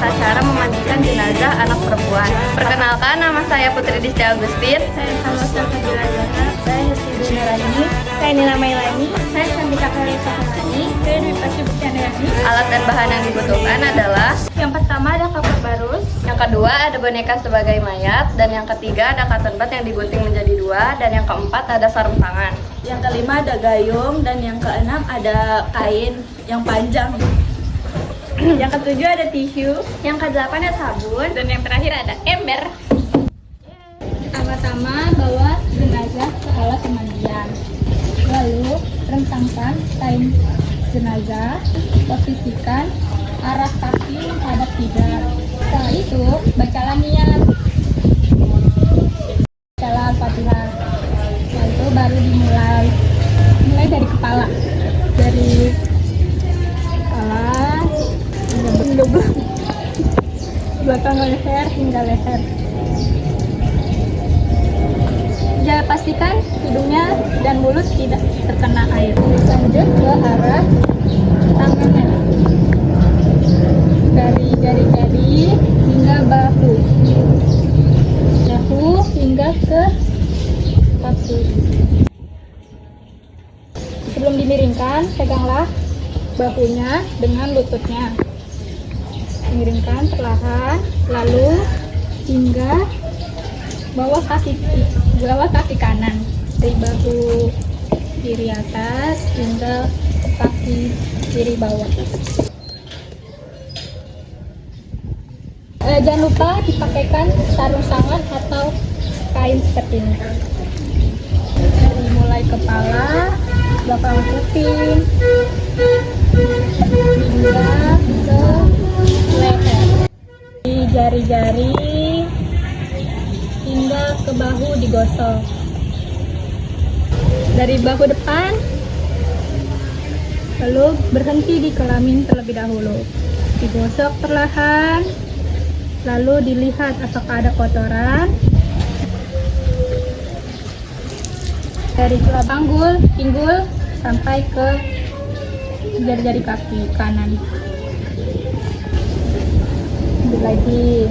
tata cara memandikan jenazah anak perempuan. Perkenalkan, nama saya Putri Distia Agustin. Saya Salwa Fadila Zahra. Saya Hesti Nurani. Saya Nila Mailani. Saya Sandika Kalisa Kalani. Saya Dwi Pasti Buktiandani. Alat dan bahan yang dibutuhkan adalah: Yang pertama ada kapur barus. yang kedua ada boneka sebagai mayat, dan yang ketiga ada cotton bud yang digunting menjadi dua, dan yang keempat ada sarung tangan. Yang kelima ada gayung dan yang keenam ada kain yang panjang. Yang ketujuh ada tisu. Yang kedelapan ada sabun dan yang terakhir ada ember. Pertama-tama bawa jenazah ke alat pemandian. Lalu rentangkan kain jenazah, posisikan arah kaki menghadap kiblat. Setelah itu bacalah niat. Bacalah Al-Fatihah. Lalu baru dimulai. Mulai dari kepala. Dari kepala hingga belakang leher hingga leher. Jangan pastikan hidungnya dan mulut tidak terkena air. Lanjut ke arah tangannya. Dari jari-jari hingga bahu. Bahu hingga ke kaki. Sebelum dimiringkan, peganglah bahunya dengan lututnya. Miringkan perlahan, lalu hingga bawah kaki kanan, dari bahu kiri atas hingga kaki kiri bawah. Jangan lupa dipakaikan sarung tangan atau kain seperti ini. Dari mulai kepala, belakang kuping, hingga ke leher. Di jari-jari hingga ke bahu digosok. Dari bahu depan, lalu berhenti di kelamin terlebih dahulu. Digosok perlahan, lalu dilihat apakah ada kotoran. Dari celah pinggul sampai ke jari-jari kaki kanan. Ambil lagi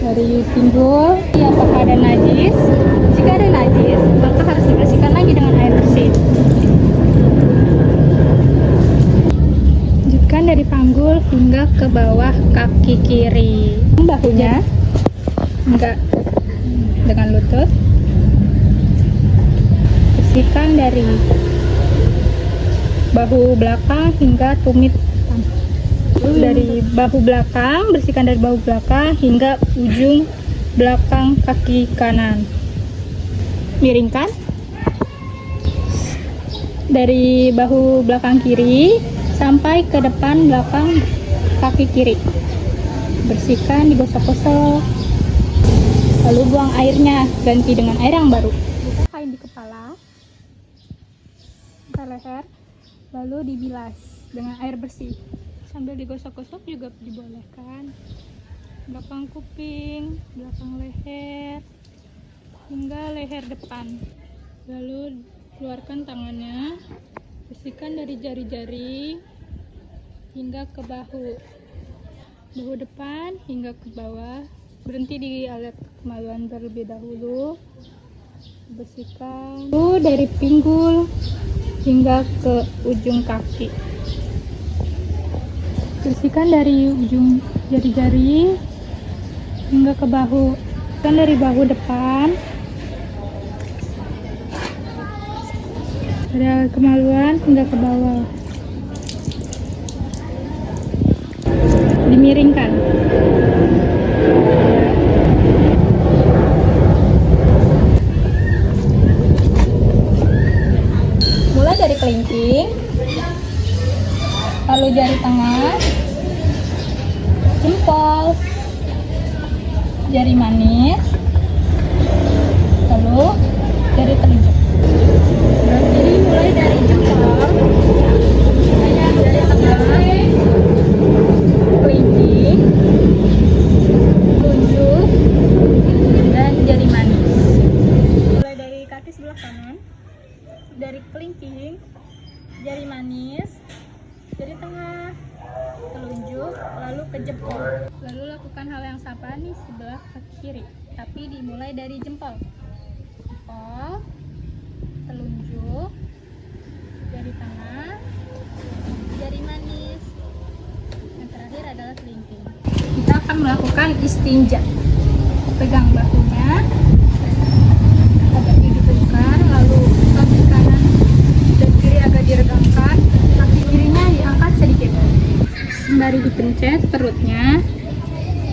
dari pinggul, apakah ada najis. Jika ada najis, maka harus dibersihkan lagi dengan air bersih. Lanjutkan dari panggul hingga ke bawah kaki kiri. Bahunya enggak dengan lutut. Bersihkan dari bahu belakang hingga tumit. Dari bahu belakang, bersihkan dari bahu belakang hingga ujung belakang kaki kanan. Miringkan dari bahu belakang kiri sampai ke depan belakang kaki kiri. Bersihkan, digosok-gosok, lalu buang airnya, ganti dengan air yang baru. Kain di kepala, ke leher, lalu dibilas dengan air bersih. Sambil digosok-gosok juga dibolehkan. Belakang kuping, belakang leher, hingga leher depan. Lalu keluarkan tangannya, bersihkan dari jari-jari hingga ke bahu depan hingga ke bawah. Berhenti di alat kemaluan terlebih dahulu. Bersihkan dari pinggul hingga ke ujung kaki. Bersihkan dari ujung jari-jari hingga ke bahu. Bersihkan dari bahu depan, dari kemaluan hingga ke bawah. Dimiringkan. Mulai dari kelingking, lalu jari tengah, jempol, jari manis, lalu jari telunjuk. Jadi mulai dari jempol, jari tengah, kelingking, telunjuk, dan jari manis. Mulai dari kaki sebelah kanan, dari kelingking, jari manis, jari tengah, telunjuk, lalu ke jempol. Lalu lakukan hal yang sama di sebelah kaki kiri, tapi dimulai dari jempol. Jempol, telunjuk, jari tengah, jari manis. Yang terakhir adalah kelingking. Kita akan melakukan istinja. Pegang bahunya, agak ditegakkan, lalu kaki kanan dan kiri agak diregangkan, kaki kirinya diangkat sedikit. Sembari dipencet perutnya,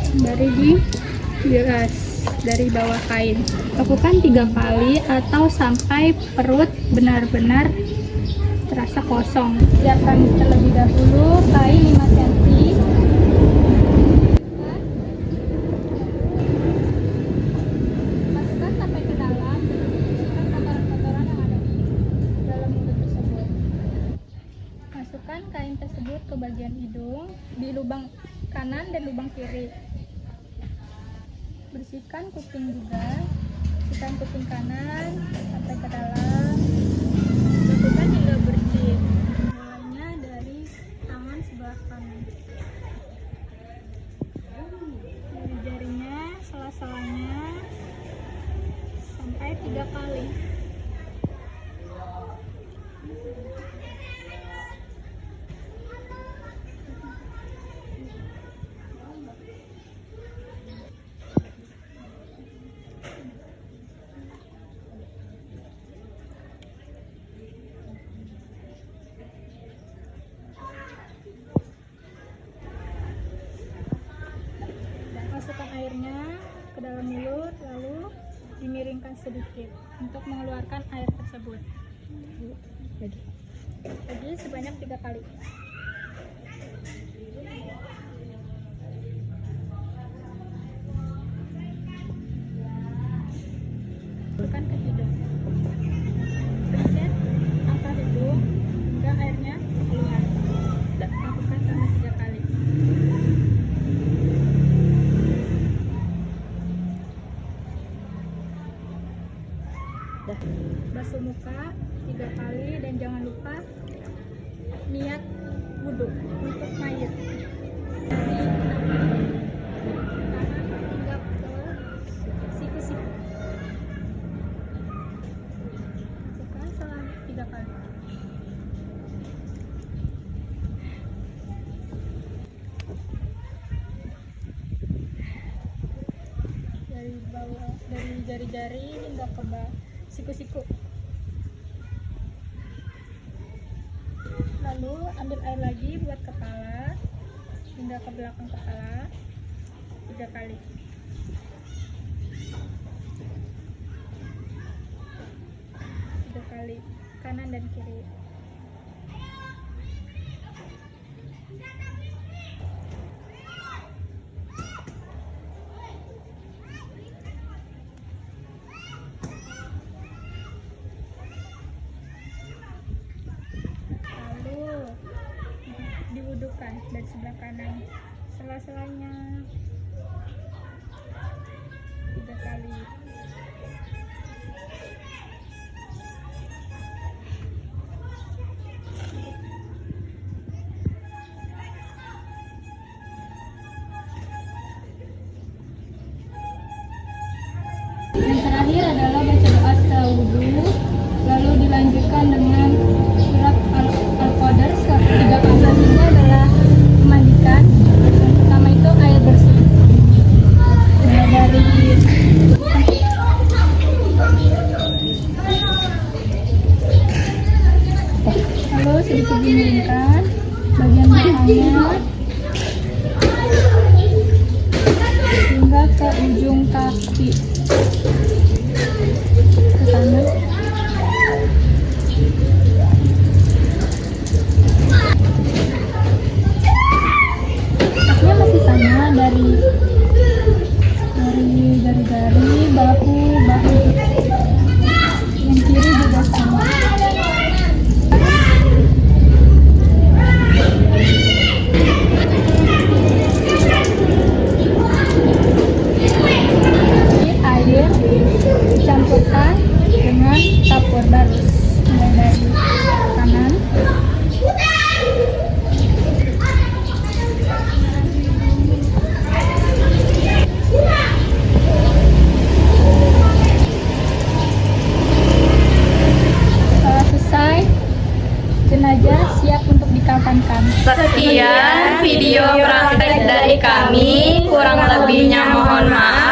sembari dibilas dari bawah kain. Lakukan 3 kali atau sampai perut benar-benar terasa kosong. Siapkan terlebih dahulu kain 5 cm. Masukkan sampai ke dalam, bersihkan kotoran-kotoran yang ada di dalam mulut tersebut. Masukkan kain tersebut ke bagian hidung, di lubang kanan dan lubang kiri. Bersihkan kuping juga, bersihkan kuping kanan sampai ke dalam. Lakukan hingga bersih. Mulainya dari tangan sebelah kanan. Dari jarinya, sela-selanya sampai 3 kali. Masukkan airnya ke dalam mulut, lalu dimiringkan sedikit untuk mengeluarkan air tersebut. Lagi sebanyak 3 kali. Masukkan ke hidung. Pencet angka hidung hingga airnya keluar. Lakukan selama 3 kali. Basuh muka 3 kali dan jangan lupa niat wudhu untuk mayat. Tangan hingga ke siku-siku. Lakukan selama 3 kali. Dari bawah, dari jari-jari hingga ke bawah siku-siku. Lalu ambil air lagi buat kepala hingga ke belakang kepala 3 kali. Kanan dan kiri. Diwudukan dari sebelah kanan, sela-selanya 3 kali. Yang terakhir adalah baca doa setelah wudhu, lalu dilanjutkan dengan surat Al-Qadar 3 kali. Selanjutnya adalah memandikan. Yang pertama itu air bersih. Mulai dari lalu sedikit dimiringkan bagian belakangnya hingga ke ujung kaki ke kanan. Kakinya masih sama dari jari-jari, bahu. Yang kiri juga sama. Air Sekian video praktek dari kami, kurang lebihnya mohon maaf.